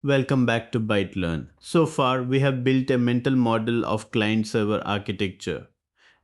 Welcome back to ByteLearn. So far, we have built a mental model of client-server architecture,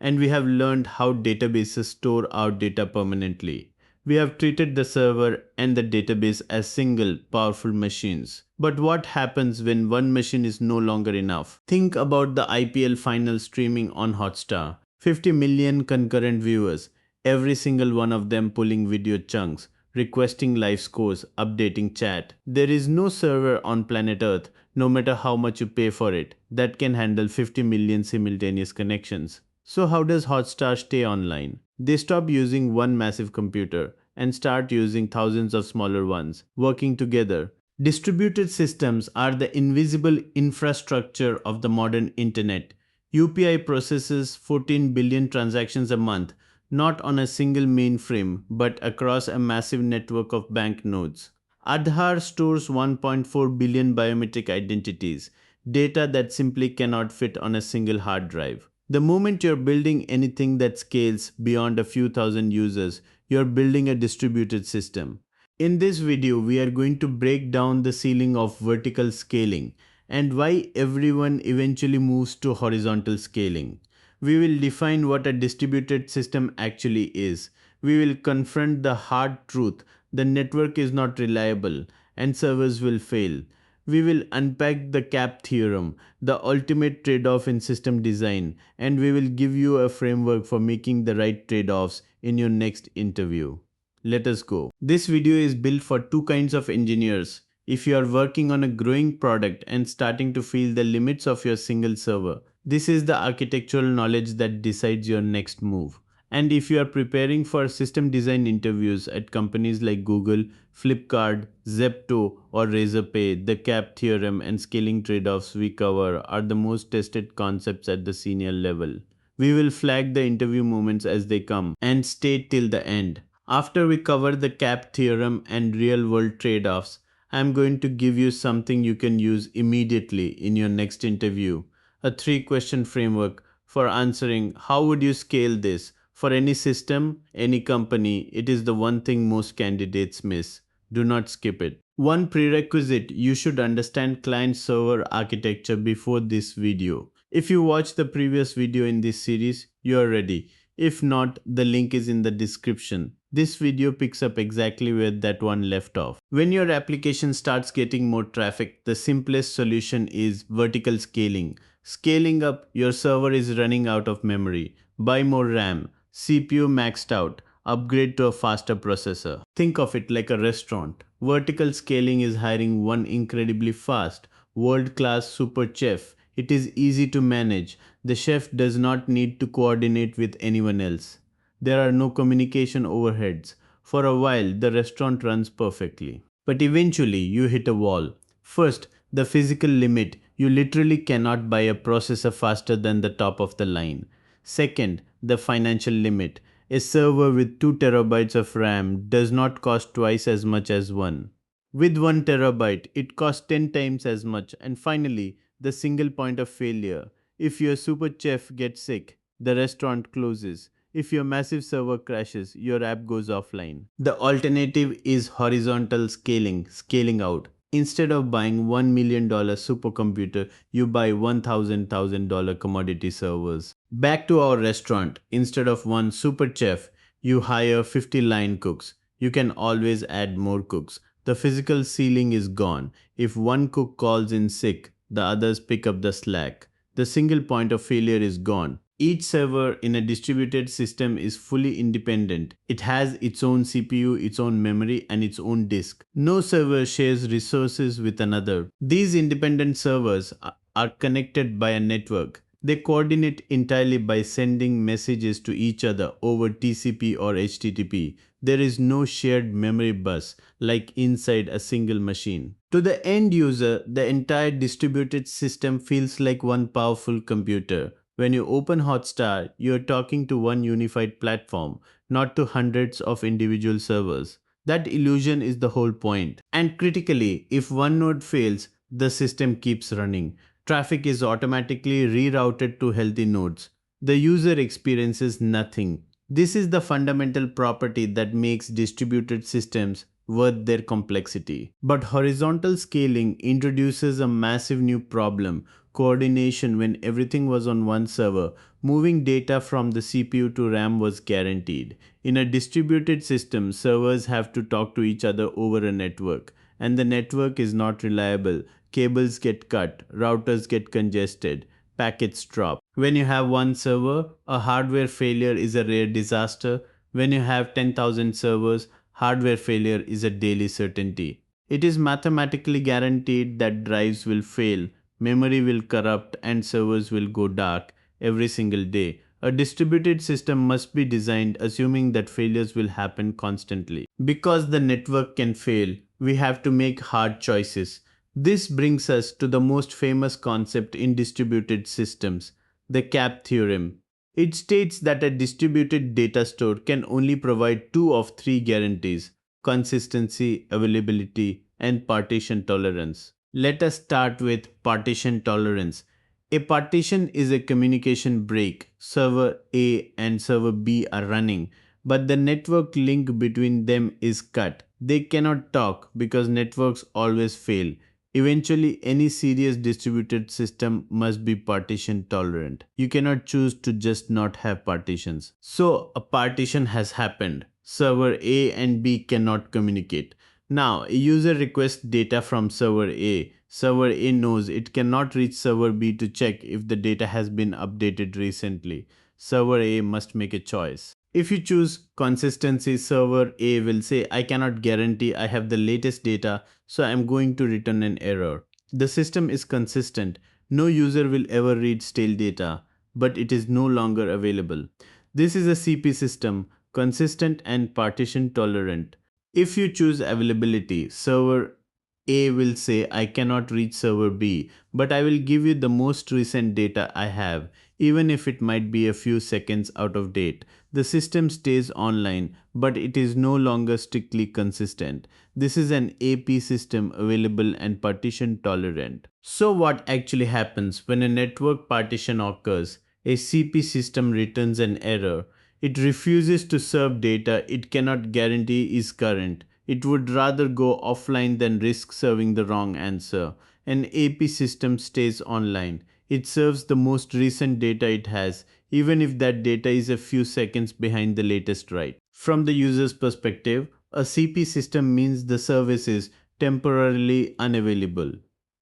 and we have learned how databases store our data permanently. We have treated the server and the database as single, powerful machines. But what happens when one machine is no longer enough? Think about the IPL Final streaming on Hotstar. 50 million concurrent viewers, every single one of them pulling video chunks, requesting live scores, updating chat. There is no server on planet Earth, no matter how much you pay for it, that can handle 50 million simultaneous connections. So how does Hotstar stay online? They stop using one massive computer and start using thousands of smaller ones, working together. Distributed systems are the invisible infrastructure of the modern internet. UPI processes 14 billion transactions a month, not on a single mainframe, but across a massive network of bank nodes. Aadhaar stores 1.4 billion biometric identities, data that simply cannot fit on a single hard drive. The moment you're building anything that scales beyond a few thousand users, you're building a distributed system. In this video, we are going to break down the ceiling of vertical scaling and why everyone eventually moves to horizontal scaling. We will define what a distributed system actually is. We will confront the hard truth: the network is not reliable and servers will fail. We will unpack the CAP theorem, the ultimate trade-off in system design, and we will give you a framework for making the right trade-offs in your next interview. Let us go. This video is built for two kinds of engineers. If you are working on a growing product and starting to feel the limits of your single server, this is the architectural knowledge that decides your next move. And if you are preparing for system design interviews at companies like Google, Flipkart, Zepto, or Razorpay, the CAP theorem and scaling trade-offs we cover are the most tested concepts at the senior level. We will flag the interview moments as they come and stay till the end. After we cover the CAP theorem and real-world trade-offs, I am going to give you something you can use immediately in your next interview. A 3-question framework for answering how would you scale this. For any system, any company, it is the one thing most candidates miss. Do not skip it. One prerequisite: you should understand client-server architecture before this video. If you watched the previous video in this series, you are ready. If not, the link is in the description. This video picks up exactly where that one left off. When your application starts getting more traffic, the simplest solution is vertical scaling. Scaling up, your server is running out of memory. Buy more RAM, CPU maxed out, upgrade to a faster processor. Think of it like a restaurant. Vertical scaling is hiring one incredibly fast, world-class super chef. It is easy to manage. The chef does not need to coordinate with anyone else. There are no communication overheads. For a while, the restaurant runs perfectly. But eventually, you hit a wall. First, the physical limit: you literally cannot buy a processor faster than the top of the line. Second, the financial limit: a server with 2 terabytes of RAM does not cost twice as much as one. With 1 terabyte, it costs 10 times as much. And finally, the single point of failure: if your super chef gets sick, the restaurant closes. If your massive server crashes, your app goes offline. The alternative is horizontal scaling, scaling out. Instead of buying $1 million supercomputer, you buy $1,000 commodity servers. Back to our restaurant: instead of one super chef, you hire 50 line cooks. You can always add more cooks. The physical ceiling is gone. If one cook calls in sick, the others pick up the slack. The single point of failure is gone. Each server in a distributed system is fully independent. It has its own CPU, its own memory, and its own disk. No server shares resources with another. These independent servers are connected by a network. They coordinate entirely by sending messages to each other over TCP or HTTP. There is no shared memory bus like inside a single machine. To the end user, the entire distributed system feels like one powerful computer. When you open Hotstar, you are talking to one unified platform, not to hundreds of individual servers. That illusion is the whole point. And critically, if one node fails, the system keeps running. Traffic is automatically rerouted to healthy nodes. The user experiences nothing. This is the fundamental property that makes distributed systems worth their complexity. But horizontal scaling introduces a massive new problem: coordination. When everything was on one server, moving data from the CPU to RAM was guaranteed. In a distributed system, servers have to talk to each other over a network, and the network is not reliable. Cables get cut, routers get congested, packets drop. When you have one server, a hardware failure is a rare disaster. When you have 10,000 servers, hardware failure is a daily certainty. It is mathematically guaranteed that drives will fail, memory will corrupt, and servers will go dark every single day. A distributed system must be designed assuming that failures will happen constantly. Because the network can fail, we have to make hard choices. This brings us to the most famous concept in distributed systems, the CAP theorem. It states that a distributed data store can only provide two of three guarantees: consistency, availability, and partition tolerance. Let us start with partition tolerance. A partition is a communication break. Server A and server B are running, but the network link between them is cut. They cannot talk because networks always fail. Eventually, any serious distributed system must be partition tolerant. You cannot choose to just not have partitions. So, a partition has happened. Server A and B cannot communicate. Now, a user requests data from server A. Server A knows it cannot reach server B to check if the data has been updated recently. Server A must make a choice. If you choose consistency, server A will say, I cannot guarantee I have the latest data, so I am going to return an error. The system is consistent. No user will ever read stale data, but it is no longer available. This is a CP system, consistent and partition tolerant. If you choose availability, server A will say, I cannot reach server B, but I will give you the most recent data I have, even if it might be a few seconds out of date. The system stays online, but it is no longer strictly consistent. This is an AP system, available and partition tolerant. So what actually happens when a network partition occurs? A CP system returns an error. It refuses to serve data it cannot guarantee is current. It would rather go offline than risk serving the wrong answer. An AP system stays online. It serves the most recent data it has, even if that data is a few seconds behind the latest write. From the user's perspective, a CP system means the service is temporarily unavailable.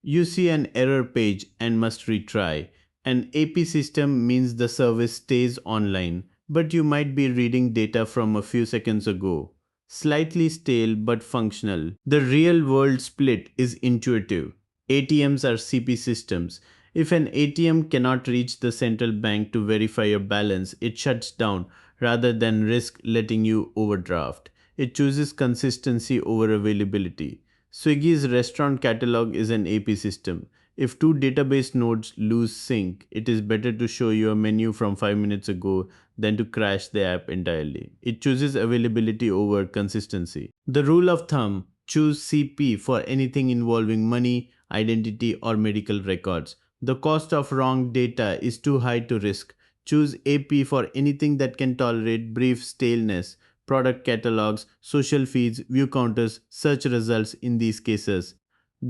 You see an error page and must retry. An AP system means the service stays online, but you might be reading data from a few seconds ago. Slightly stale but functional. The real world split is intuitive. ATMs are CP systems. If an ATM cannot reach the central bank to verify your balance, it shuts down rather than risk letting you overdraft. It chooses consistency over availability. Swiggy's restaurant catalog is an AP system. If two database nodes lose sync, it is better to show you a menu from 5 minutes ago than to crash the app entirely. It chooses availability over consistency. The rule of thumb: choose CP for anything involving money, identity, or medical records. The cost of wrong data is too high to risk. Choose AP for anything that can tolerate brief staleness: product catalogs, social feeds, view counters, search results. In these cases,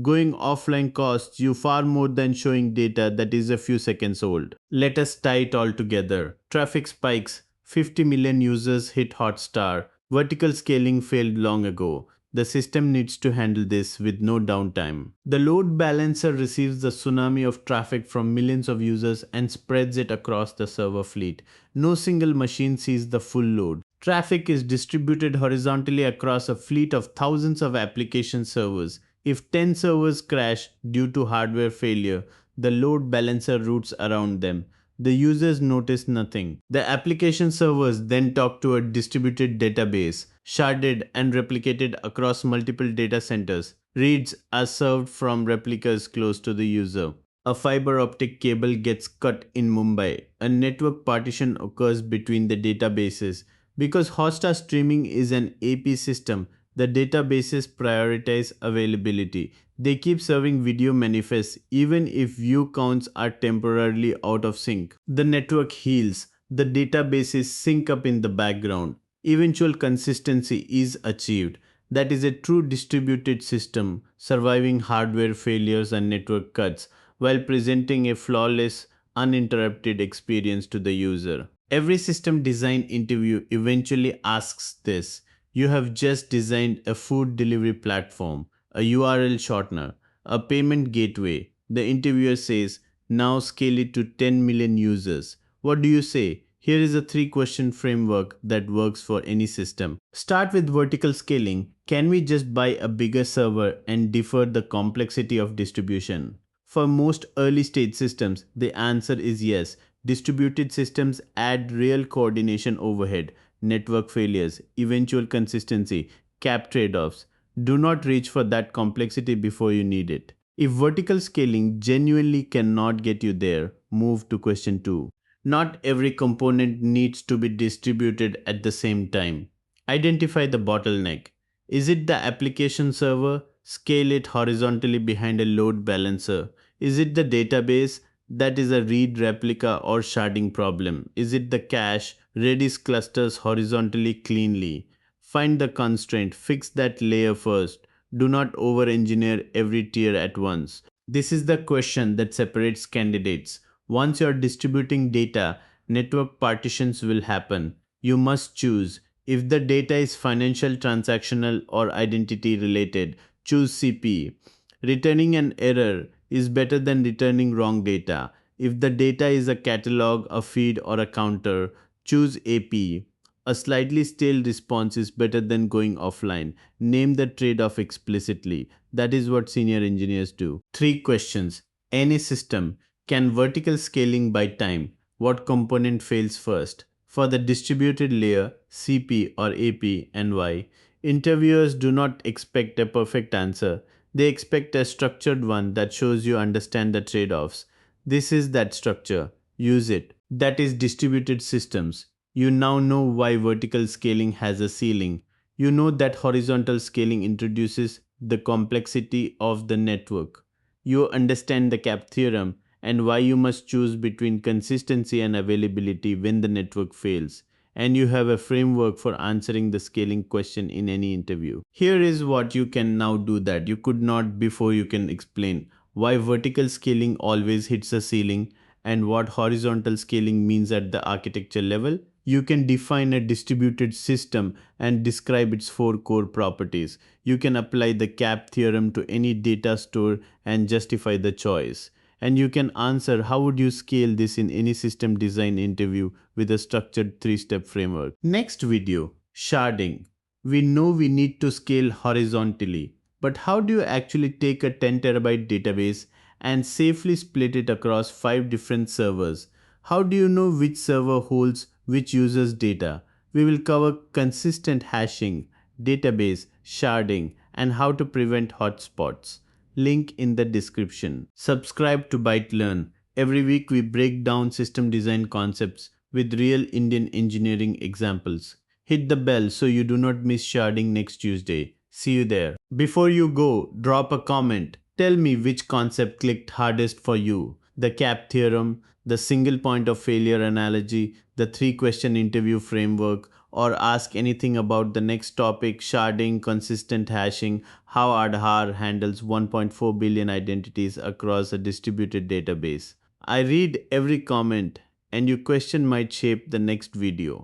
going offline costs you far more than showing data that is a few seconds old. Let us tie it all together. Traffic spikes, 50 million users hit Hotstar, vertical scaling failed long ago. The system needs to handle this with no downtime. The load balancer receives the tsunami of traffic from millions of users and spreads it across the server fleet. No single machine sees the full load. Traffic is distributed horizontally across a fleet of thousands of application servers. If 10 servers crash due to hardware failure, the load balancer routes around them. The users notice nothing. The application servers then talk to a distributed database, sharded and replicated across multiple data centers. Reads are served from replicas close to the user. A fiber optic cable gets cut in Mumbai. A network partition occurs between the databases. Because Hotstar streaming is an AP system, the databases prioritize availability. They keep serving video manifests even if view counts are temporarily out of sync. The network heals. The databases sync up in the background. Eventual consistency is achieved. That is a true distributed system, surviving hardware failures and network cuts while presenting a flawless, uninterrupted experience to the user. Every system design interview eventually asks this. You have just designed a food delivery platform, a URL shortener, a payment gateway. The interviewer says, now scale it to 10 million users. What do you say? Here is a 3 question framework that works for any system. Start with vertical scaling. Can we just buy a bigger server and defer the complexity of distribution? For most early stage systems, the answer is yes. Distributed systems add real coordination overhead, network failures, eventual consistency, cap trade offs. Do not reach for that complexity before you need it. If vertical scaling genuinely cannot get you there, move to question 2. Not every component needs to be distributed at the same time. Identify the bottleneck. Is it the application server? Scale it horizontally behind a load balancer. Is it the database? That is a read replica or sharding problem. Is it the cache? Redis clusters horizontally cleanly. Find the constraint, fix that layer first. Do not over engineer every tier at once. This is the question that separates candidates. Once you're distributing data, network partitions will happen. You must choose. If the data is financial, transactional, or identity related, choose CP. Returning an error is better than returning wrong data. If the data is a catalog, a feed, or a counter, choose AP. A slightly stale response is better than going offline. Name the trade off explicitly. That is what senior engineers do. 3 questions. Any system. Can vertical scaling by time? What component fails first? For the distributed layer, CP or AP and why? Interviewers do not expect a perfect answer. They expect a structured one that shows you understand the trade offs. This is that structure. Use it. That is distributed systems. You now know why vertical scaling has a ceiling. You know that horizontal scaling introduces the complexity of the network. You understand the CAP theorem and why you must choose between consistency and availability when the network fails. And you have a framework for answering the scaling question in any interview. Here is what you can now do that you could not before. You can explain why vertical scaling always hits a ceiling and what horizontal scaling means at the architecture level. You can define a distributed system and describe its 4 core properties. You can apply the CAP theorem to any data store and justify the choice. And you can answer how would you scale this in any system design interview with a structured 3-step framework. Next video, sharding. We know we need to scale horizontally, but how do you actually take a 10 terabyte database and safely split it across 5 different servers? How do you know which server holds which user's data? We will cover consistent hashing, database, sharding, and how to prevent hotspots. Link in the description. Subscribe to ByteLearn. Every week we break down system design concepts with real Indian engineering examples. Hit the bell so you do not miss sharding next Tuesday. See you there. Before you go, drop a comment. Tell me which concept clicked hardest for you. The CAP theorem, the single point of failure analogy, the 3 question interview framework, or ask anything about the next topic, sharding, consistent hashing, how Aadhaar handles 1.4 billion identities across a distributed database. I read every comment and your question might shape the next video.